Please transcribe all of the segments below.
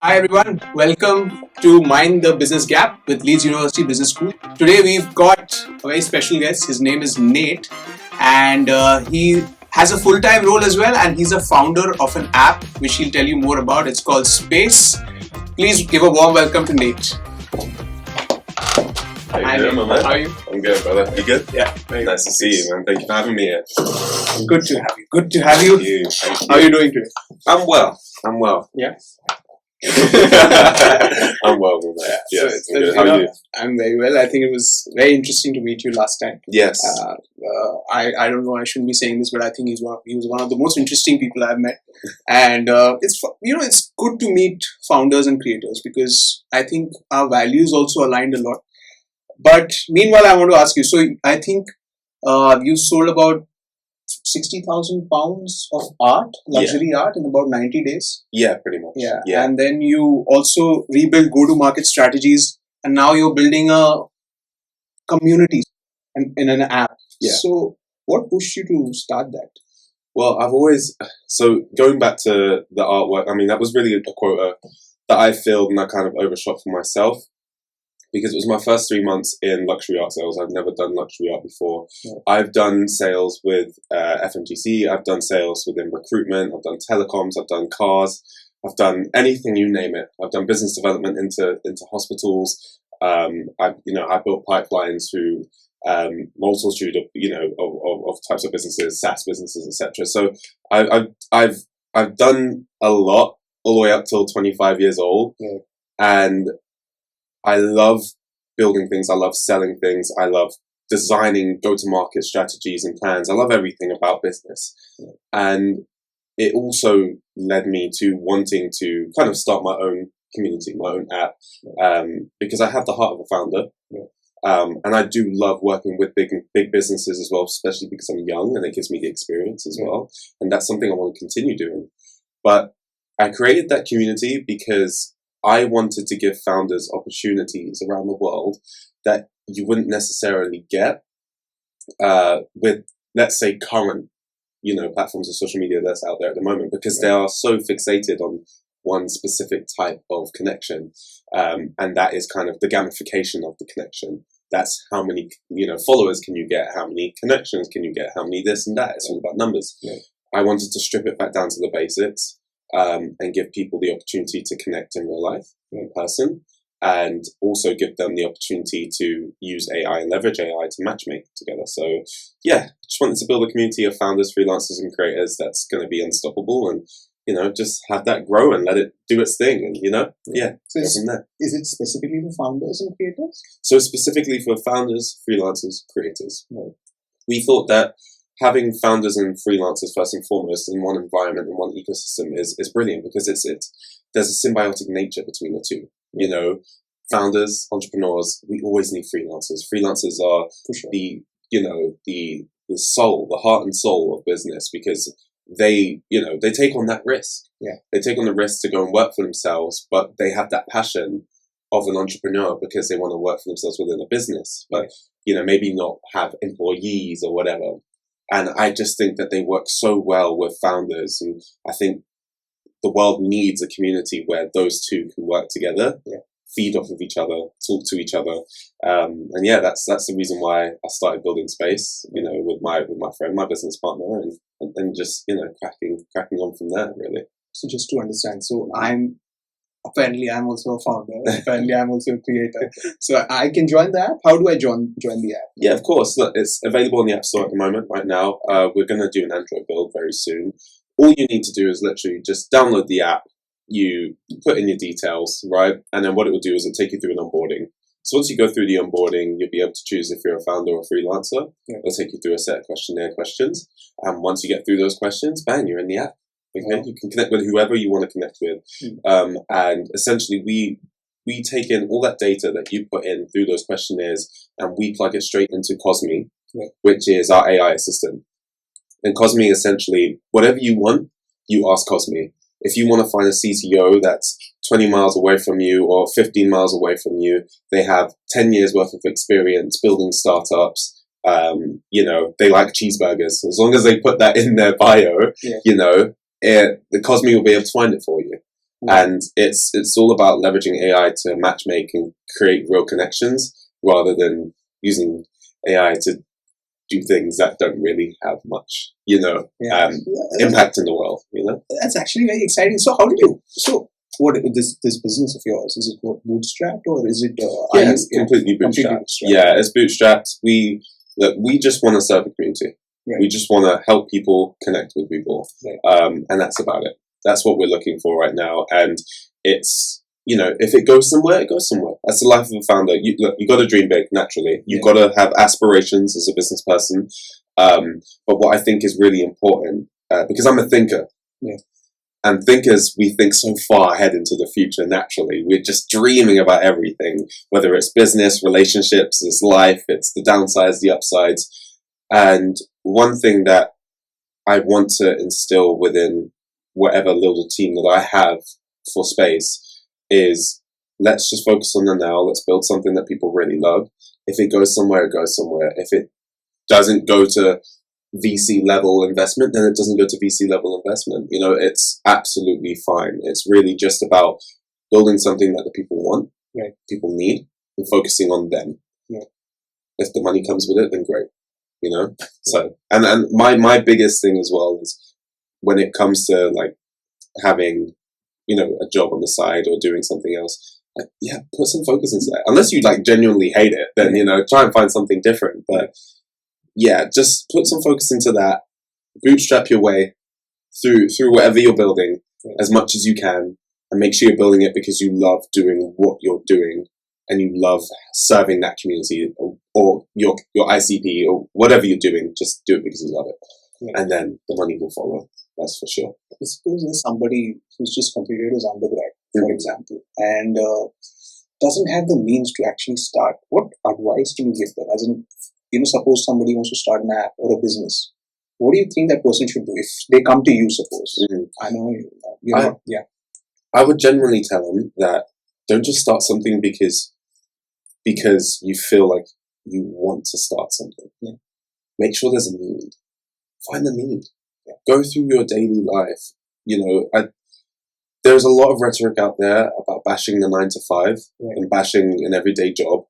Hi everyone, welcome to Mind the Business Gap with Leeds University Business School. Today we've got a very special guest. His name is Nate, and he has a full-time role as well, and he's a founder of an app which he'll tell you more about. It's called Space. Please give a warm welcome to Nate. How you doing, my man? How are you? I'm good, brother. You good? Yeah, very Nice to see you, man. Thank you for having me here. good to have you. Good to have you. Thank you. Thank you. How are you doing today? I'm well. Yeah. I'm well, my man. Yes, So I'm good. How are you? I'm very well. I think it was very interesting to meet you last time. Yes. I don't know. I shouldn't be saying this, but I think he was one of the most interesting people I've met, and it's good to meet founders and creators because I think our values also aligned a lot. But meanwhile, I want to ask you. So I think you sold about £60,000 of art, luxury art, in about 90 days. Yeah, pretty much. Yeah, and then you also rebuild go-to-market strategies, and now you're building a community in an app. Yeah. So, what pushed you to start that? Well, so going back to the artwork, I mean, that was really a quota that I filled and I kind of overshot for myself because it was my first 3 months in luxury art sales. I've never done luxury art before. Yeah. I've done sales with FMGC, I've done sales within recruitment, I've done telecoms, I've done cars, I've done anything, you name it. I've done business development into hospitals. I built pipelines through multitude of types of businesses, SaaS businesses, etc. So I've done a lot all the way up till 25 years old, and I love building things. I love selling things. I love designing go-to-market strategies and plans. I love everything about business, and it also led me to wanting to kind of start my own community, my own app, because I have the heart of a founder. And I do love working with big businesses as well, especially because I'm young and it gives me the experience as well. And that's something I want to continue doing. But I created that community because I wanted to give founders opportunities around the world that you wouldn't necessarily get with, let's say, current, platforms of social media that's out there at the moment, because they are so fixated on one specific type of connection, and that is kind of the gamification of the connection. That's how many followers can you get, how many connections can you get, how many this and that. It's all about numbers. I wanted to strip it back down to the basics, and give people the opportunity to connect in real life, in person, and also give them the opportunity to use AI and leverage AI to matchmake together. So just wanted to build a community of founders, freelancers and creators that's going to be unstoppable, and just have that grow and let it do its thing, and So go from there. is it specifically for founders and creators? So specifically for founders, freelancers, creators. We thought that having founders and freelancers first and foremost in one environment and one ecosystem is brilliant, because there's a symbiotic nature between the two. Founders, entrepreneurs, we always need freelancers. Freelancers are the soul, the heart and soul of business, because they take on that risk. They take on the risk to go and work for themselves, but they have that passion of an entrepreneur because they want to work for themselves within a business, but maybe not have employees or whatever. And I just think that they work so well with founders, and I think the world needs a community where those two can work together, feed off of each other, talk to each other, and that's the reason why I started building Space, with my friend, my business partner, and just cracking on from there, really. So just to understand, I'm also a founder. Apparently, I'm also a creator. So I can join the app. How do I join the app? Yeah, of course. Look, it's available on the App Store at the moment. Right now, we're going to do an Android build very soon. All you need to do is literally just download the app. You put in your details, right? And then what it will do is it'll take you through an onboarding. So once you go through the onboarding, you'll be able to choose if you're a founder or a freelancer. It'll take you through a set of questionnaire questions. And once you get through those questions, bang, you're in the app. Okay? You can connect with whoever you want to connect with. And essentially, we take in all that data that you put in through those questionnaires, and we plug it straight into Cosme, which is our AI assistant. And Cosme, essentially, whatever you want, you ask Cosme. If you want to find a CTO that's 20 miles away from you or 15 miles away from you, they have 10 years worth of experience building startups. They like cheeseburgers. As long as they put that in their bio, the Cosme will be able to find it for you. And it's all about leveraging AI to matchmake and create real connections rather than using AI to do things that don't really have much, impact in the world. That's actually very exciting. So how did you? So what this business of yours, is it bootstrapped or is it? It's completely bootstrapped. Yeah, it's bootstrapped. We just want to serve the community. Right. We just want to help people connect with people, and that's about it. That's what we're looking for right now. And it's, if it goes somewhere, it goes somewhere. That's the life of a founder. You got to dream big, naturally. You've got to have aspirations as a business person. But what I think is really important, because I'm a thinker. Yeah. And thinkers, we think so far ahead into the future naturally. We're just dreaming about everything, whether it's business, relationships, it's life, it's the downsides, the upsides. And one thing that I want to instill within whatever little team that I have for Space is, let's just focus on the now. Let's build something that people really love. If it goes somewhere, it goes somewhere. If it doesn't go to VC level investment, then it doesn't go to VC level investment. It's absolutely fine. It's really just about building something that the people want, people need, and focusing on them. Yeah. If the money comes with it, then great. So and my biggest thing as well is when it comes to like having a job on the side or doing something else, put some focus into that. Unless you genuinely hate it, then try and find something different. But just put some focus into that. Bootstrap your way through whatever you're building as much as you can, and make sure you're building it because you love doing what you're doing and you love serving that community or your ICP or whatever you're doing. Just do it because you love it, and then the money will follow. That's for sure. Suppose there's somebody who's just completed his undergrad, for example, and doesn't have the means to actually start. What advice do you give them? As in, suppose somebody wants to start an app or a business. What do you think that person should do if they come to you? Suppose I know I would generally tell them that don't just start something because you feel like you want to start something. Yeah. Make sure there's a need. Find the need. Yeah. Go through your daily life. There's a lot of rhetoric out there about bashing the 9 to 5 and bashing an everyday job.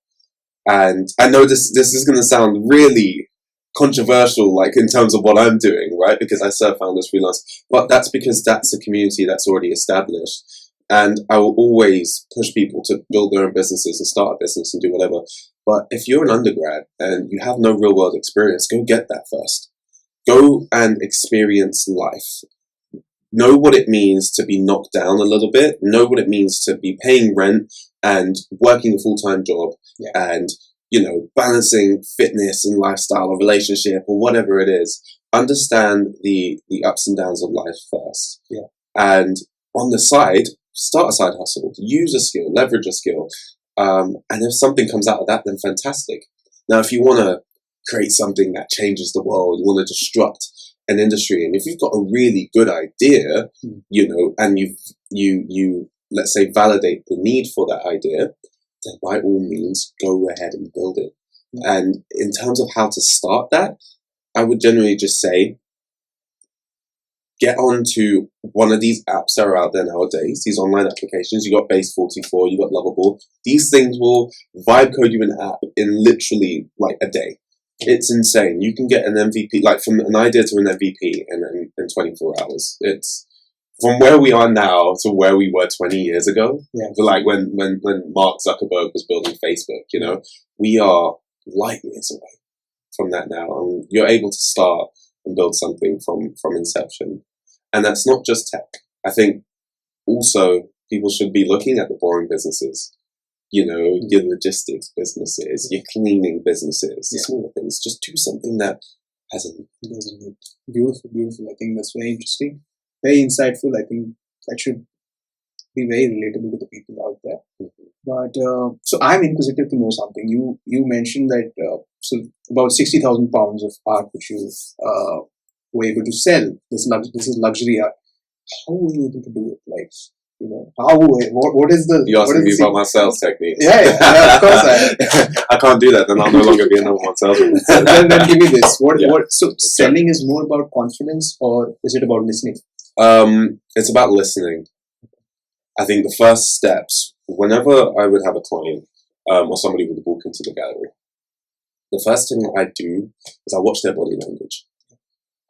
And I know this is going to sound really controversial, in terms of what I'm doing, right? Because I serve founders freelance, but that's because that's a community that's already established. And I will always push people to build their own businesses and start a business and do whatever. But if you're an undergrad and you have no real world experience, go get that first. Go and experience life. Know what it means to be knocked down a little bit. Know what it means to be paying rent and working a full-time job and, balancing fitness and lifestyle or relationship or whatever it is. Understand the ups and downs of life first. Yeah. And on the side, start a side hustle. Use a skill, leverage a skill. And if something comes out of that, then fantastic. Now, if you want to create something that changes the world, you want to disrupt an industry, and if you've got a really good idea, and you let's say validate the need for that idea, then by all means go ahead and build it. And in terms of how to start that, I would generally just say get onto one of these apps that are out there nowadays, these online applications. You got Base 44, you got Lovable. These things will vibe code you an app in literally a day. It's insane. You can get an MVP, from an idea to an MVP in 24 hours. It's from where we are now to where we were 20 years ago. Yeah. So when Mark Zuckerberg was building Facebook, we are light years away from that now. And you're able to start and build something from inception. And that's not just tech. I think also people should be looking at the boring businesses. Your logistics businesses, your cleaning businesses, the smaller things. Just do something that has a need. Beautiful. I think that's very interesting, very insightful. I think that should be very relatable to the people out there. Mm-hmm. But so I'm inquisitive to know something. You mentioned that so about 60,000 pounds of art which you were able to sell. This is luxury art. How were you able to do it? What is the... You're asking me about my sales techniques. Yeah, of course I can't do that, then I'll no longer be a number one salesman. then give me this. So selling is more about confidence, or is it about listening? It's about listening. I think the first steps, whenever I would have a client or somebody would walk into the gallery, the first thing that I do is I watch their body language.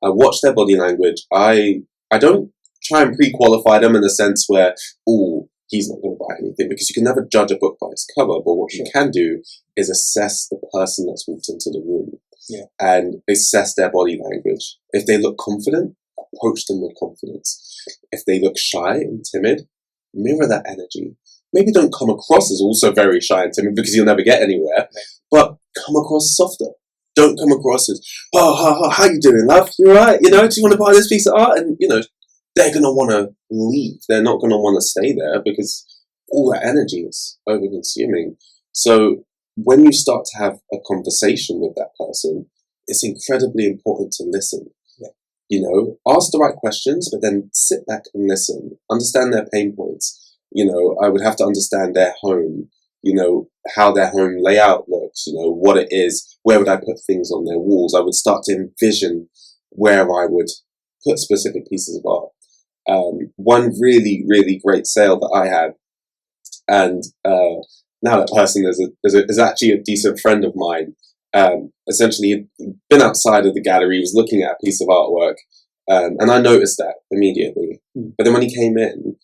I watch their body language. I don't try and pre-qualify them in the sense where, oh, he's not going to buy anything, because you can never judge a book by its cover. But what you can do is assess the person that's walked into the room and assess their body language. If they look confident, approach them with confidence. If they look shy and timid, mirror that energy. Maybe don't come across as also very shy and timid, because you'll never get anywhere, but come across softer. Don't come across as, oh, how you doing, love? You alright? You know, do you want to buy this piece of art? And, you know, they're going to want to leave. They're not going to want to stay there, because all that energy is over-consuming. So when you start to have a conversation with that person, it's incredibly important to listen. You know, ask the right questions, but then sit back and listen. Understand their pain points. You know, I would have to understand their home, you know, how their home layout looks, you know, what it is, where would I put things on their walls. I would start to envision where I would put specific pieces of art. One really, really great sale that I had, and now that person is actually a decent friend of mine. Essentially, he'd been outside of the gallery, he was looking at a piece of artwork, and I noticed that immediately. But then when he came in,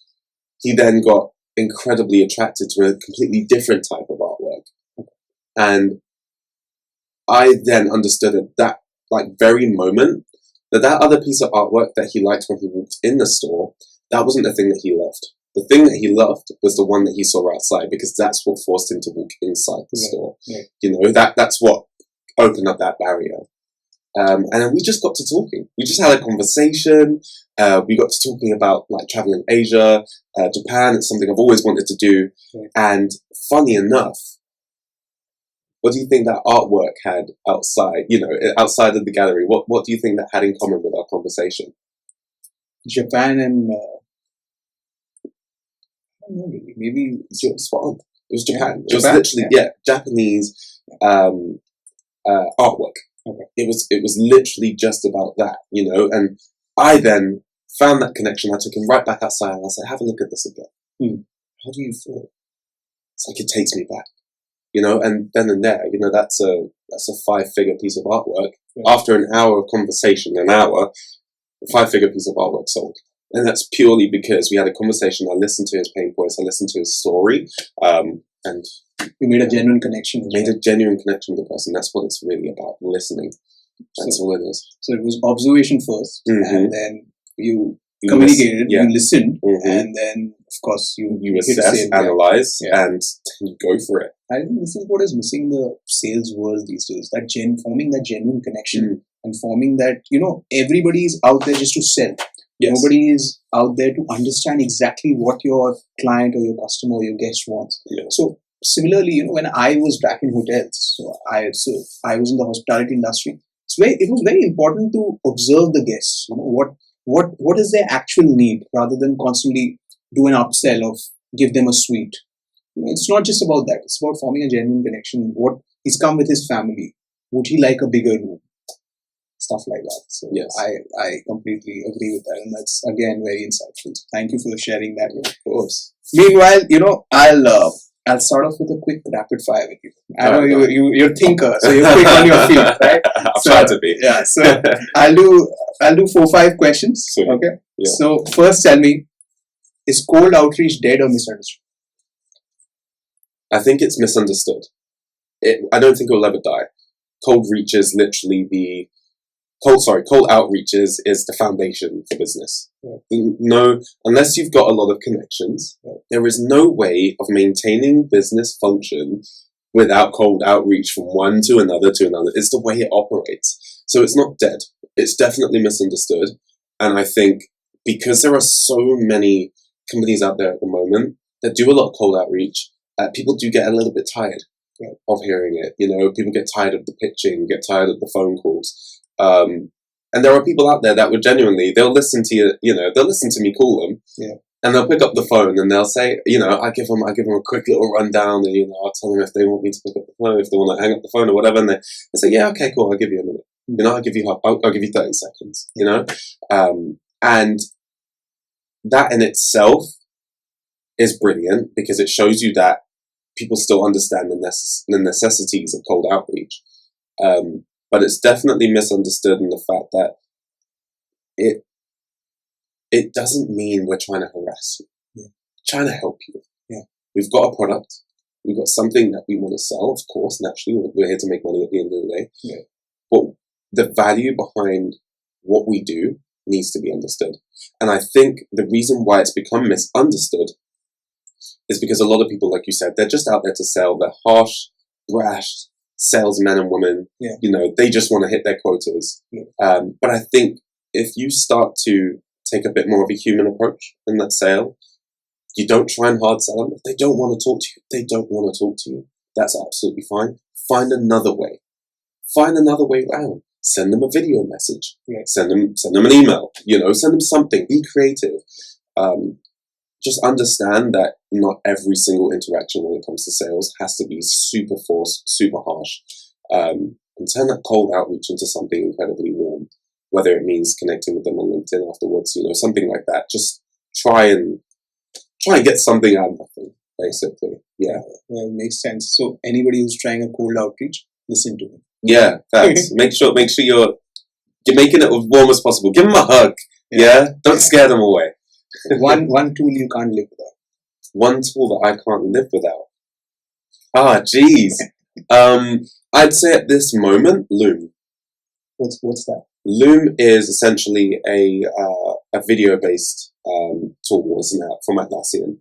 he then got incredibly attracted to a completely different type of artwork. And I then understood at that very moment that other piece of artwork that he liked when he walked in the store, that wasn't the thing that he loved. The thing that he loved was the one that he saw outside, because that's what forced him to walk inside the store. You know, that's what opened up that barrier. And then we just got to talking. We just had a conversation. We got to talking about traveling Asia, Japan. It's something I've always wanted to do. And funny enough, what do you think that artwork had outside? You know, outside of the gallery. What do you think that had in common with our conversation? Japan and I don't know really. Maybe spot on. It was Japan. It was Japan? literally Japanese artwork. It was literally just about that, you know. And I then found that connection. I took him right back outside and I said, "Have a look at this again. How do you feel?" It's like it takes me back, you know. And then and there, you know, that's a 5-figure piece of artwork. After an hour of conversation, a 5-figure piece of artwork sold. And that's purely because we had a conversation. I listened to his pain points. I listened to his story, and you made a genuine connection. Made a genuine connection with the person. That's what it's really about, listening. That's all it is. So it was observation first, and then you communicated, you listened, and then, of course, you assess, analyze, and you go for it. I think this is what is missing the sales world these days, forming that genuine connection and forming that, you know, everybody is out there just to sell. Nobody is out there to understand exactly what your client or your customer or your guest wants. So similarly, you know, when I was back in hotels, I was in the hospitality industry. It was very important to observe the guests. You know, what is their actual need, rather than constantly do an upsell of give them a suite. You know, it's not just about that. It's about forming a genuine connection. What he's come with his family. Would he like a bigger room? Stuff like that. So I completely agree with that, and that's again very insightful. Thank you for sharing that. Of course. Meanwhile, you know, I'll start off with a quick rapid fire with you. I know you're a thinker, so you're quick on your feet, right? I'll try to be. Yeah. So I'll do 4-5 questions. Sweet. Okay. Yeah. So first, tell me, is cold outreach dead or misunderstood? I think it's misunderstood. I don't think it will ever die. Cold outreach is the foundation for business. No, unless you've got a lot of connections, there is no way of maintaining business function without cold outreach from one to another to another. It's the way it operates. So it's not dead. It's definitely misunderstood. And I think because there are so many companies out there at the moment that do a lot of cold outreach, people do get a little bit tired of hearing it. You know, people get tired of the pitching, get tired of the phone calls. And there are people out there that would genuinely, they'll listen to you, you know, they'll listen to me call them, and they'll pick up the phone and they'll say, you know, I give them a quick little rundown, and, you know, I'll tell them if they want me to pick up the phone, if they want to hang up the phone or whatever, and they say, yeah, okay, cool, I'll give you a minute. You know, I'll give you 30 seconds, you know? And that in itself is brilliant because it shows you that people still understand the necessities of cold outreach. But it's definitely misunderstood in the fact that it doesn't mean we're trying to harass you. Yeah. Trying to help you. Yeah. We've got a product. We've got something that we want to sell, of course, naturally. We're here to make money at the end of the day. Yeah. But the value behind what we do needs to be understood. And I think the reason why it's become misunderstood is because a lot of people, like you said, they're just out there to sell. They're harsh, brash salesmen and women. Yeah. You know, they just want to hit their quotas. Yeah. But I think if you start to take a bit more of a human approach in that sale, you don't try and hard sell them. If they don't want to talk to you, they don't want to talk to you. That's absolutely fine. Find another way. Find another way around. Send them a video message. Yeah. Send them an email. You know, send them something. Be creative. Just understand that not every single interaction when it comes to sales has to be super forced, super harsh. And turn that cold outreach into something incredibly warm. Whether it means connecting with them on LinkedIn afterwards, you know, something like that. Just try and get something out of nothing, basically. Yeah. Well, makes sense. So anybody who's trying a cold outreach, listen to him. Yeah, facts. make sure you're making it as warm as possible. Give them a hug. Yeah. Don't scare them away. One tool you can't live without. One tool that I can't live without. Ah, geez. I'd say at this moment, Loom. What's that? Loom is essentially a video-based tool, isn't it, from Atlassian.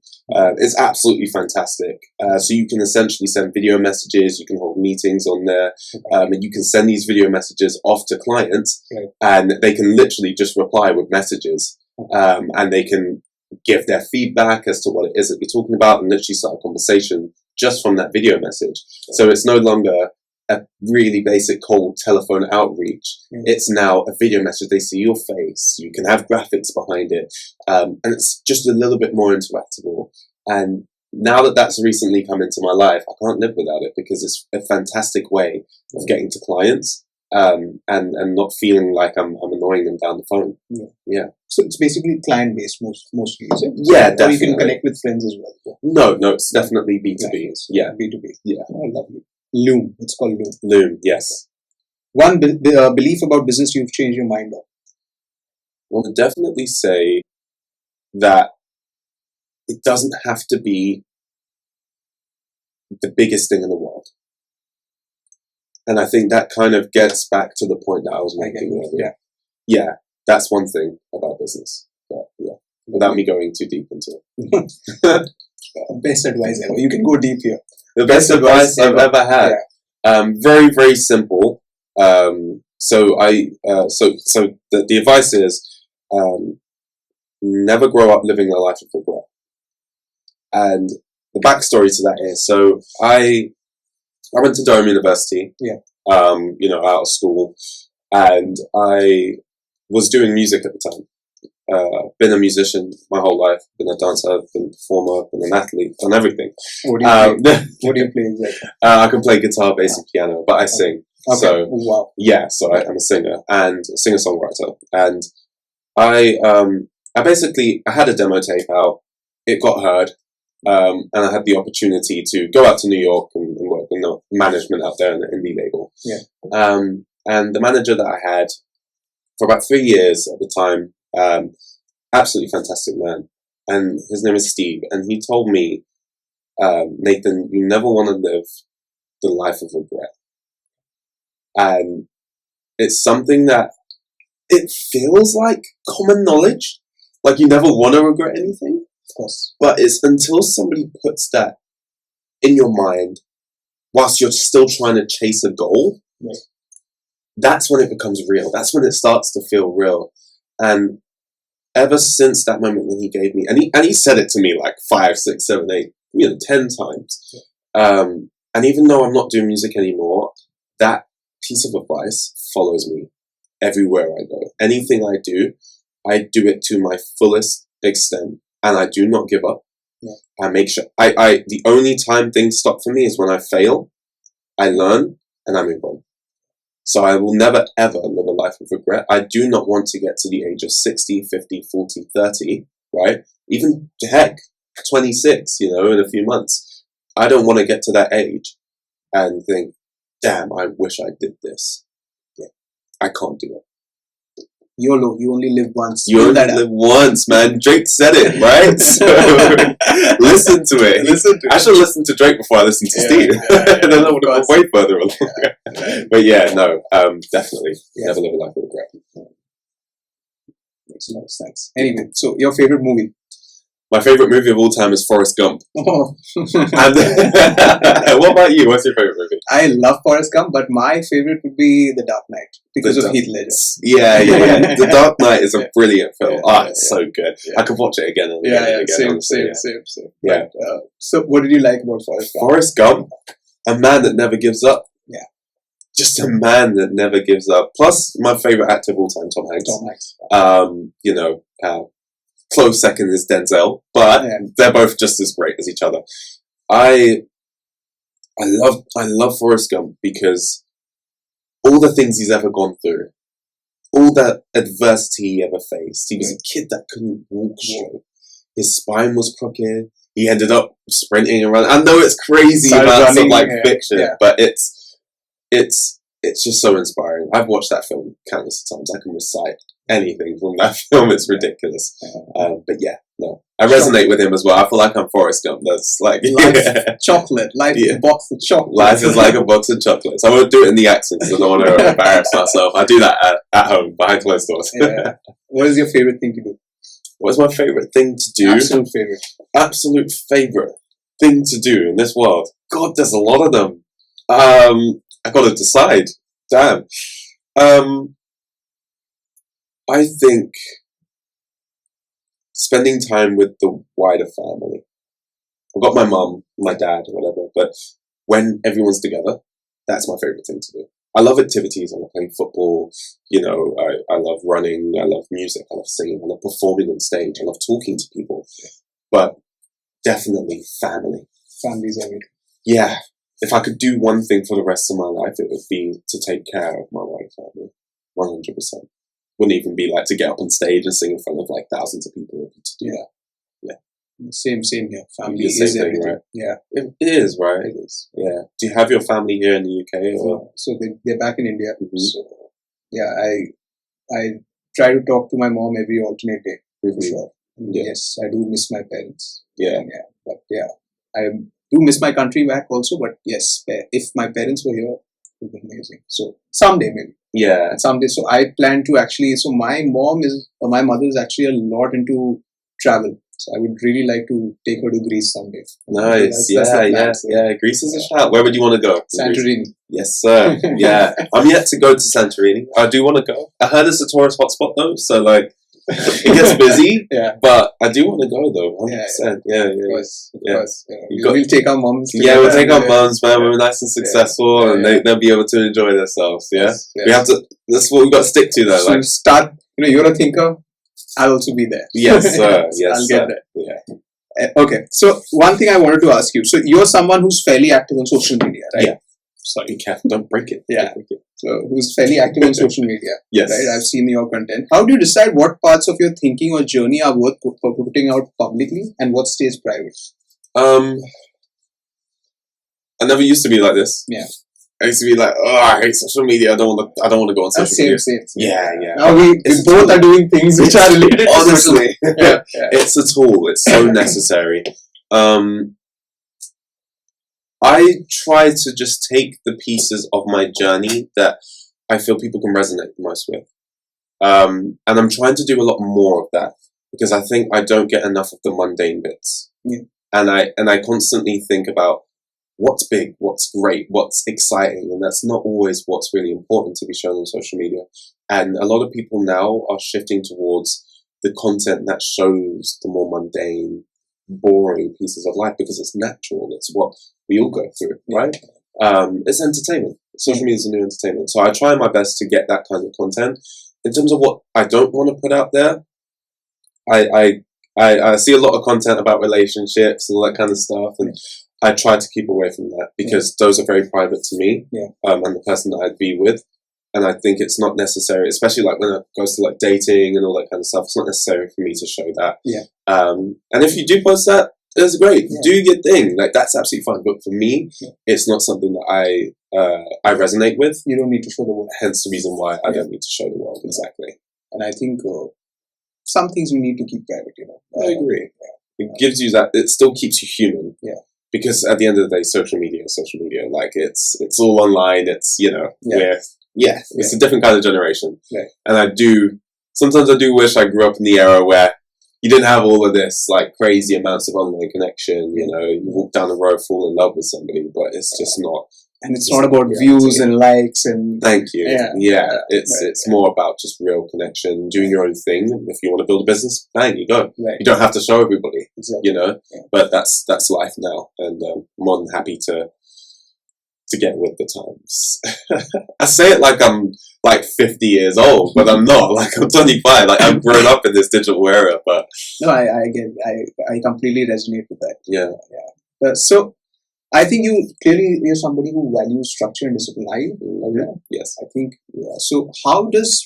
It's absolutely fantastic. So you can essentially send video messages, you can hold meetings on there, and you can send these video messages off to clients, and they can literally just reply with messages, and they can give their feedback as to what it is that you're talking about, and literally start a conversation just from that video message. So it's no longer a really basic cold telephone outreach. It's now a video message. They see your face. You can have graphics behind it, and it's just a little bit more interactable. And now that that's recently come into my life, I can't live without it because it's a fantastic way of getting to clients, and not feeling like I'm annoying them down the phone. Yeah. So it's basically client-based mostly, is it? Yeah, or definitely. you can connect with friends as well. No, it's definitely B2B. Yeah. B2B. Yeah. Oh, lovely. Loom. It's called Loom. Loom, yes. One belief about business you've changed your mind on? I would definitely say that it doesn't have to be the biggest thing in the world. And I think that kind of gets back to the point that I was making earlier. Yeah, that's one thing about business. But yeah, without me going too deep into it. Best advice ever. You can go deep here. The best advice I've ever had. Yeah. Very, very simple. So the advice is, never grow up living a life of regret. And the backstory to that is, so I went to Durham University. Yeah. You know, out of school, and I was doing music at the time. Been a musician my whole life. Been a dancer, been a performer, been an athlete, done everything. What do you play? What do you play exactly? I can play guitar, bass, and piano, but I sing. Okay. So wow. Yeah, so I'm a singer and a singer-songwriter. And I basically had a demo tape out. It got heard, and I had the opportunity to go out to New York and work in the management out there in the indie label. Yeah. And the manager that I had for about 3 years at the time. Absolutely fantastic man, and his name is Steve, and he told me, Nathan, you never want to live the life of regret. And it's something that it feels like common knowledge, like you never want to regret anything. Of course. But it's until somebody puts that in your mind whilst you're still trying to chase a goal, right, that's when it becomes real. That's when it starts to feel real. And ever since that moment when he gave me, and he said it to me like 5, 6, 7, 8, 10 times. And even though I'm not doing music anymore, that piece of advice follows me everywhere I go. Anything I do it to my fullest extent, and I do not give up. Yeah. I make sure the only time things stop for me is when I fail, I learn, and I move on. So I will never, ever live a life of regret. I do not want to get to the age of 60, 50, 40, 30, right? Even, heck, 26, you know, in a few months. I don't want to get to that age and think, damn, I wish I did this. Yeah, I can't do it. YOLO, you only live once. You only live once, man. Drake said it, right? So listen to it. I should listen to Drake before I listen to Steve. And then I would have gone way further along. But yeah, no, definitely. Never live a life of regret. Makes a lot of sense. Anyway, so your favorite movie? My favorite movie of all time is Forrest Gump. Oh. And what about you? What's your favorite movie? I love Forrest Gump, but my favorite would be The Dark Knight because of Heath Ledger. Yeah. The Dark Knight is a brilliant film. It's so good. I could watch it again and again. Same. Yeah. So, what did you like about Forrest Gump? Forrest Gump, a man that never gives up. Yeah. Just a man that never gives up. Plus, my favorite actor of all time, Tom Hanks. You know, close second is Denzel, but they're both just as great as each other. I love Forrest Gump because all the things he's ever gone through, all that adversity he ever faced. He was a kid that couldn't walk straight. His spine was crooked. He ended up sprinting around. I know it's crazy about some like fiction, but it's just so inspiring. I've watched that film countless of times. I can recite anything from that film. It's ridiculous. But yeah, no, I resonate with him as well. I feel like I'm Forrest Gump. That's like chocolate. Life is a box of chocolate. Life is like a box of chocolates. I won't do it in the accent because I don't want to embarrass myself. I do that at home behind closed doors. What is your favorite thing to do? What's my favorite thing to do? Absolute favorite thing to do in this world. God, there's a lot of them. I got to decide. Damn. I think spending time with the wider family. I've got my mum, my dad, whatever, but when everyone's together, that's my favorite thing to do. I love activities. I love playing football. You know, I love running. I love music. I love singing. I love performing on stage. I love talking to people. But definitely family. Family's everything. Yeah. If I could do one thing for the rest of my life, it would be to take care of my wife family. 100%. Wouldn't even be like to get up on stage and sing in front of like thousands of people. Yeah. Same here. Family is everything. Right? Yeah. It is, right? It is. Yeah. Do you have your family here in the UK? Or? So they're back in India. Mm-hmm. So yeah, I try to talk to my mom every alternate day for sure. Yes, I do miss my parents. But I do miss my country back also. But yes, if my parents were here, it would be amazing. So someday maybe. Yeah. Someday. So I plan to actually. So my mother is actually a lot into travel. So I would really like to take her to Greece someday. Nice. Yeah. Greece is a shout. Where would you want to go? Santorini. Yes, sir. Yeah. I'm yet to go to Santorini. I do want to go. I heard it's a tourist hotspot though, so like it gets busy. But I do want to go though. 100%. Yeah. Of course. We'll take our moms. Yeah, we'll take our moms, man. We're nice and successful, and they'll be able to enjoy themselves. Yeah. Yes. We have to. That's what we got to stick to though. So like start. You're a thinker. I'll also be there. Yes, sir. Yes, I'll get there. Yeah. Okay. So one thing I wanted to ask you. So you're someone who's fairly active on social media, right? Yeah. Sorry, be careful. Don't break it. Yeah. So who's fairly active on social media? Yes. Right. I've seen your content. How do you decide what parts of your thinking or journey are worth putting out publicly and what stays private? I never used to be like this. Yeah. I used to be like, oh, I hate social media. I don't want to go on social media. Same. Yeah. Now we both are doing things which are related. Honestly, it's a tool. It's so necessary. I try to just take the pieces of my journey that I feel people can resonate the most with, and I'm trying to do a lot more of that because I think I don't get enough of the mundane bits, and I constantly think about what's big, what's great, what's exciting, and that's not always what's really important to be shown on social media. And a lot of people now are shifting towards the content that shows the more mundane, boring pieces of life because it's natural. It's what we all go through, right? It's entertainment. Social media is a new entertainment. So I try my best to get that kind of content. In terms of what I don't want to put out there, I see a lot of content about relationships and all that kind of stuff, and I try to keep away from that because those are very private to me and the person that I'd be with. And I think it's not necessary, especially like when it goes to like dating and all that kind of stuff. It's not necessary for me to show that. Yeah. And if you do post that, It's great. Yeah. Do your thing. Like, that's absolutely fine. But for me, it's not something that I resonate with. You don't need to show the world. Hence the reason why I don't need to show the world. Exactly. And I think some things you need to keep private, I agree. It gives you that. It still keeps you human. Yeah. Because at the end of the day, social media, like it's all online. It's it's a different kind of generation. Yeah. And sometimes I do wish I grew up in the era where you didn't have all of this like crazy amounts of online connection. You walk down the road, fall in love with somebody, but it's just not. And it's not about views and likes and. Thank you. Yeah. It's more about just real connection, doing your own thing. If you want to build a business, bang, you go. Right. You don't have to show everybody. Exactly. But that's life now, and I'm more than happy to get with the times. I say it like I'm like 50 years old, but I'm not. Like, I'm 25. Like, I've grown up in this digital era. But no, I completely resonate with that. Yeah. So I think you're somebody who values structure and discipline. Are you? Yes. I think. Yeah. So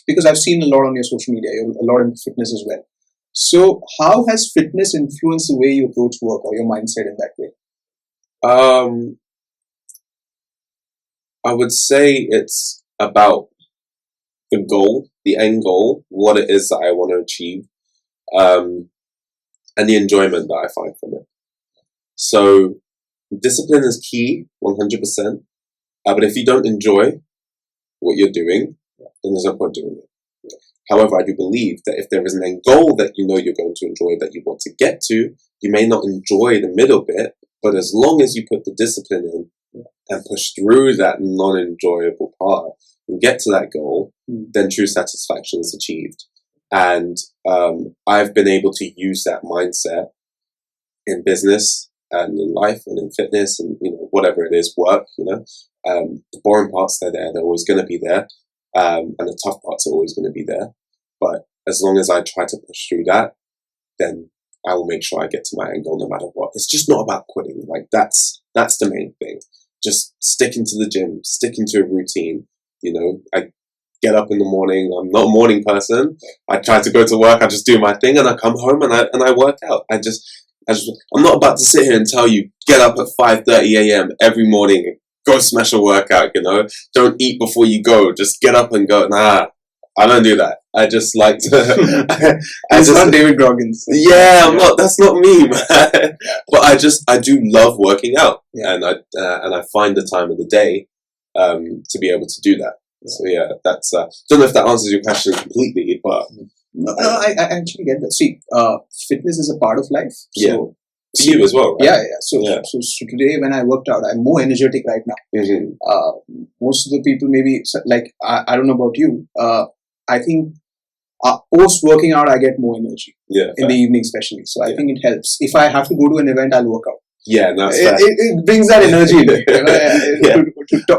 because I've seen a lot on your social media, you're a lot in fitness as well. So how has fitness influenced the way you approach work or your mindset in that way? I would say it's about the goal, the end goal, what it is that I want to achieve, and the enjoyment that I find from it. So discipline is key, 100%. But if you don't enjoy what you're doing, then there's no point doing it. However, I do believe that if there is an end goal that you know you're going to enjoy, that you want to get to, you may not enjoy the middle bit, but as long as you put the discipline in and push through that non-enjoyable part and get to that goal, then true satisfaction is achieved. And I've been able to use that mindset in business and in life and in fitness and whatever it is, work. The boring parts, they're there. They're always going to be there, and the tough parts are always going to be there. But as long as I try to push through that, then I will make sure I get to my end goal no matter what. It's just not about quitting. Like, that's the main thing. Just sticking to the gym, sticking to a routine. I get up in the morning. I'm not a morning person. I try to go to work. I just do my thing, and I come home and I work out. I'm not about to sit here and tell you get up at 5:30 a.m. every morning, go smash a workout. Don't eat before you go. Just get up and go. Nah, I don't do that. I just like to. It's not David Goggins. Yeah, I'm not. That's not me, man. But I do love working out, and I find the time of the day to be able to do that. So that's. Don't know if that answers your question completely, but no, I actually get that. See, fitness is a part of life. So, for you as well, right? Yeah. So today when I worked out, I'm more energetic right now. Mm-hmm. Most of the people maybe like I don't know about you. I think post working out, I get more energy. Yeah, in the evening especially. So I think it helps. If I have to go to an event, I'll work out. Yeah, no, it brings that energy in me,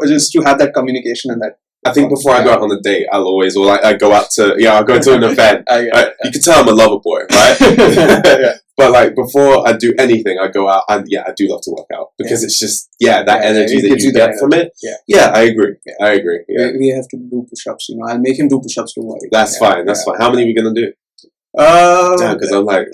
just to have that communication and that. I think before I go out on a date, I'll always, I go out to, I'll go to an event. You can tell I'm a lover boy, right? But like before I do anything, I go out and I do love to work out because it's just, that energy that you get from it. Yeah, I agree. I agree. Yeah. We have to do push-ups, I'll make him do push-ups, don't worry. That's fine. How many are we going to do? Because I'm like...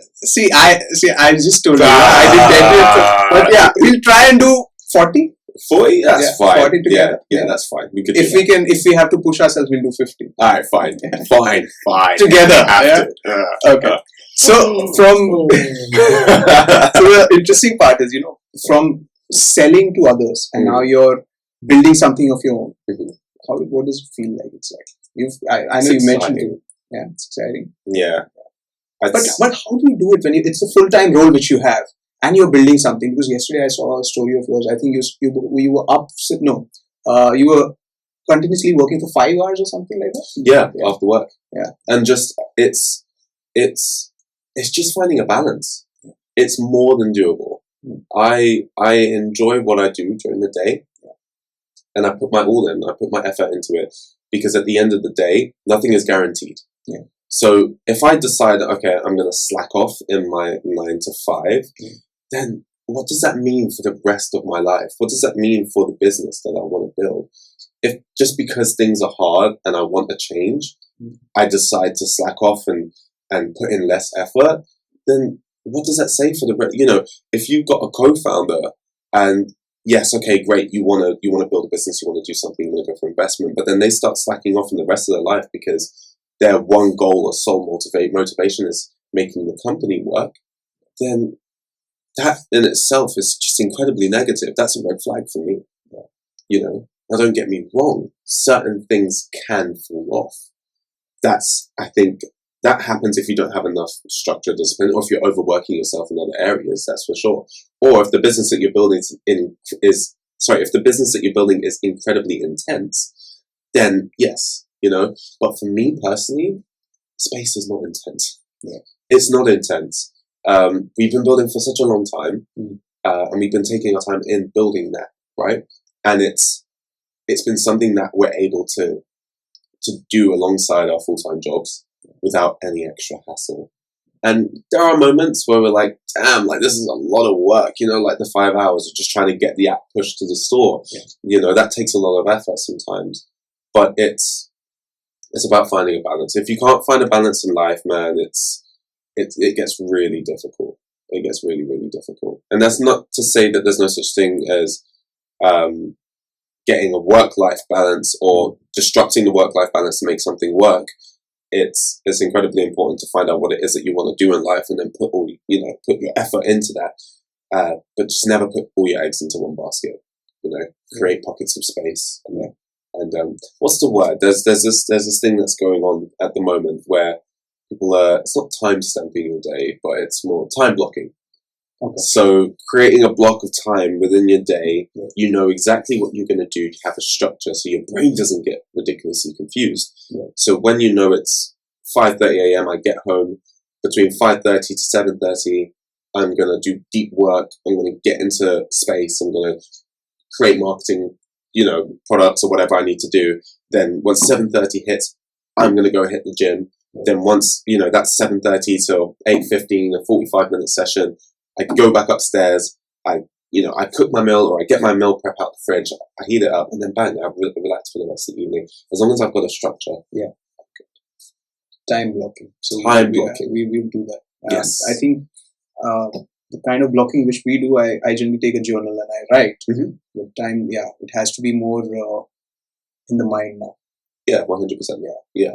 I just told you. I did 10 but we'll try and do 40. 40? That's fine. 40 together. Yeah, that's fine. We could if we have to push ourselves, we'll do 50. Alright, fine. Fine. Together. Okay. So so the interesting part is, from selling to others and now you're building something of your own. What does it feel like? It's like I know you mentioned it. Yeah, it's exciting. Yeah. But how do you do it when it's a full-time role which you have and you're building something? Because yesterday I saw a story of yours. I think you were up. No, you were continuously working for 5 hours or something like that. Yeah, after work. Yeah, and just it's just finding a balance. It's more than doable. I enjoy what I do during the day, and I put my all in. I put my effort into it because at the end of the day, nothing is guaranteed. Yeah. So if I decide, okay, I'm going to slack off in my 9 to 5, then what does that mean for the rest of my life? What does that mean for the business that I want to build? If just because things are hard and I want a change, I decide to slack off and put in less effort, then what does that say for if you've got a co-founder and yes, okay, great, you want to build a business, you want to do something, you want to go for investment, but then they start slacking off in the rest of their life because their one goal or sole motivation is making the company work, then that in itself is just incredibly negative. That's a red flag for me. Now don't get me wrong, certain things can fall off. I think that happens if you don't have enough structure, discipline, or if you're overworking yourself in other areas, that's for sure. Or if the business that you're building if the business that you're building is incredibly intense, then yes, But for me personally, space is not intense. Yeah. It's not intense. We've been building for such a long time, and we've been taking our time in building that, right? And it's been something that we're able to do alongside our full-time jobs without any extra hassle. And there are moments where we're like, damn, like this is a lot of work, like the 5 hours of just trying to get the app pushed to the store. Yeah. That takes a lot of effort sometimes. But it's about finding a balance. If you can't find a balance in life, man, it gets really difficult. It gets really, really difficult. And that's not to say that there's no such thing as getting a work-life balance or disrupting the work-life balance to make something work. It's incredibly important to find out what it is that you want to do in life and then put your effort into that. But just never put all your eggs into one basket. Create pockets of space. And what's the word? There's this thing that's going on at the moment where people it's not time stamping your day, but it's more time blocking. Okay. So creating a block of time within your day, you know exactly what you're going to do to have a structure so your brain doesn't get ridiculously confused. Yeah. So when it's 5:30 a.m., I get home between 5:30 to 7:30, I'm going to do deep work. I'm going to get into space. I'm going to create marketing, products or whatever I need to do. Then once 7:30 hits, I'm going to go hit the gym. Then once, that's 7:30 to 8:15, a 45-minute session, I go back upstairs, I cook my meal or I get my meal prep out the fridge, I heat it up, and then bang, I relax for the rest of the evening. As long as I've got a structure. Yeah. Time blocking. So time blocking. We will do that. Yes. I think the kind of blocking which we do, I generally take a journal and I write. Mm-hmm. But time, it has to be more in the mind now. Yeah, 100%. Yeah.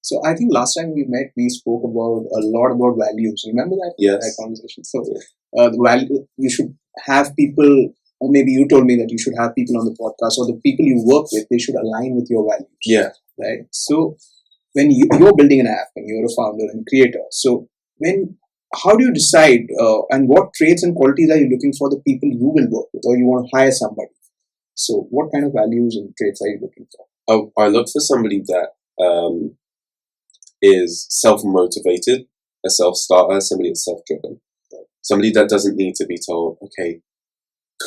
So I think last time we met, we spoke a lot about values. Remember that? Yes. That conversation. So the value, you should have people, or maybe you told me that you should have people on the podcast, or the people you work with, they should align with your values. Yeah. Right. So when you're building an app and you're a founder and creator, so how do you decide and what traits and qualities are you looking for the people you will work with, or you want to hire somebody? So what kind of values and traits are you looking for? I look for somebody that is self-motivated, a self-starter, somebody that's self-driven. Somebody that doesn't need to be told, okay,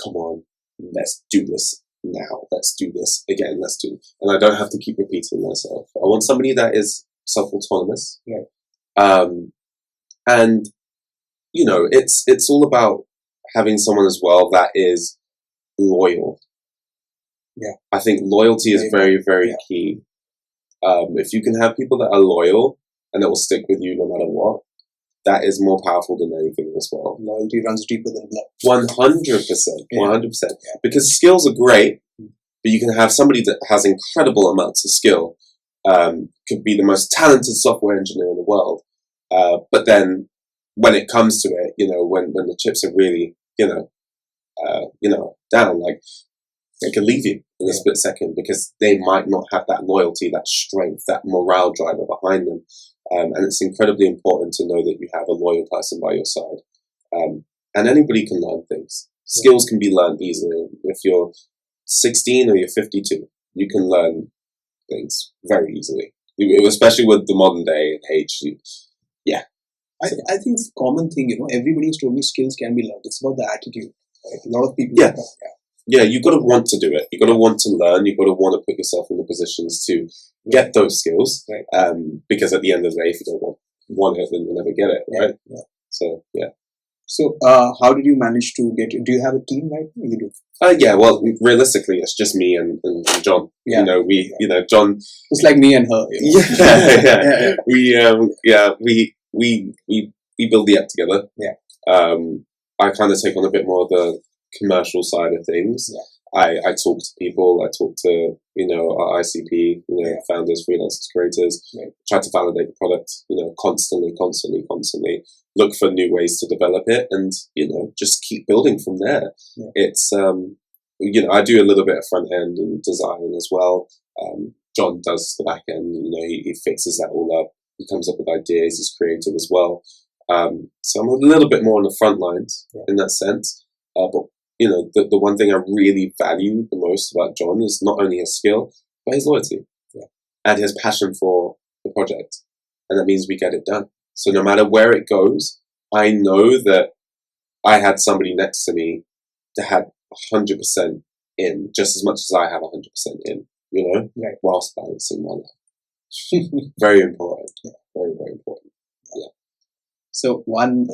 come on, let's do this now. Let's do this again. Let's do it. And I don't have to keep repeating myself. I want somebody that is self-autonomous. Yeah. And, it's all about having someone as well that is loyal. Yeah. I think loyalty is very, very key. If you can have people that are loyal and that will stick with you no matter what, that is more powerful than anything as well. Loyalty runs deeper than blood. 100%. 100%. Because skills are great, but you can have somebody that has incredible amounts of skill, could be the most talented software engineer in the world. But then when it comes to it, when the chips are really, down, like, they can leave you in a split second because they might not have that loyalty, that strength, that morale driver behind them. And it's incredibly important to know that you have a loyal person by your side. And anybody can learn things. Skills can be learned easily. If you're 16 or you're 52, you can learn things very easily, especially with the modern day age. Yeah. I think it's a common thing, everybody's told me skills can be learned. It's about the attitude. Right? A lot of people. Yeah, you've got to want to do it. You've got to want to learn. You've got to want to put yourself in the positions to get those skills. Right. Because at the end of the day, if you don't want it, then you'll never get it, right? Yeah. So, yeah. So, how did you manage to get it? Do you have a team right now? You do? Yeah, well, realistically, it's just me and John. Yeah. John... It's like me and her. Yeah. We we build the app together. Yeah. I kind of take on a bit more of the commercial side of things. Yeah. I talk to people. I talk to our ICP, founders, freelancers, creators. Right. Try to validate the product. Constantly. Look for new ways to develop it, and just keep building from there. Yeah. It's I do a little bit of front end and design as well. John does the back end. He fixes that all up. He comes up with ideas. He's creative as well. So I'm a little bit more on the front lines in that sense. But the one thing I really value the most about John is not only his skill, but his loyalty and his passion for the project. And that means we get it done. So no matter where it goes, I know that I had somebody next to me that had 100% in, just as much as I have 100% in, whilst balancing my life. Very important. Yeah. Very, very important. Yeah. So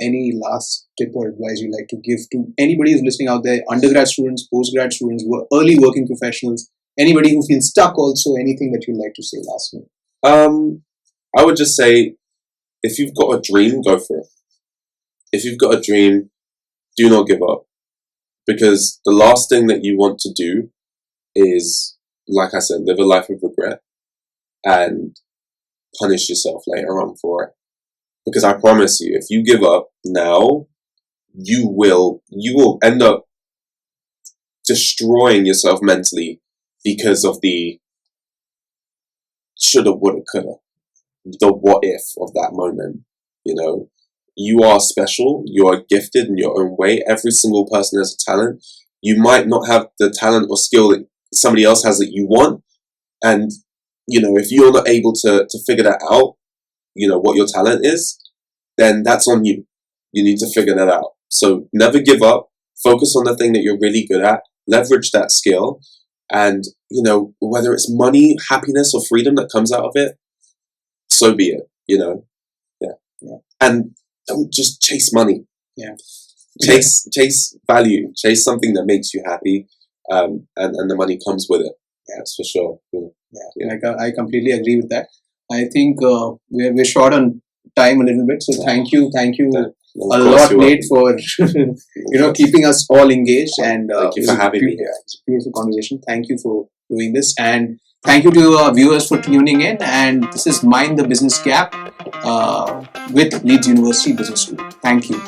any last tip or advice you'd like to give to anybody who's listening out there, undergrad students, postgrad students, early working professionals, anybody who feels stuck also, anything that you'd like to say last minute? I would just say, if you've got a dream, go for it. If you've got a dream, do not give up. Because the last thing that you want to do is, like I said, live a life of regret and punish yourself later on for it. Because I promise you, if you give up now, you will end up destroying yourself mentally because of the shoulda, woulda, coulda, the what if of that moment. You are special, you are gifted in your own way. Every single person has a talent. You might not have the talent or skill that somebody else has that you want. And, if you're not able to figure that out, what your talent is, then that's on you. You need to figure that out. So never give up. Focus on the thing that you're really good at. Leverage that skill. And, whether it's money, happiness, or freedom that comes out of it, so be it, Yeah. And don't just chase money. Yeah. Chase value. Chase something that makes you happy. And the money comes with it. Yeah, that's for sure. Yeah. I completely agree with that. I think we're short on time a little bit. So thank you a lot, Nate, for keeping us all engaged. And thank you for having me. Yeah, it's a beautiful conversation. Thank you for doing this, and thank you to our viewers for tuning in. And this is Mind the Business Gap with Leeds University Business School. Thank you.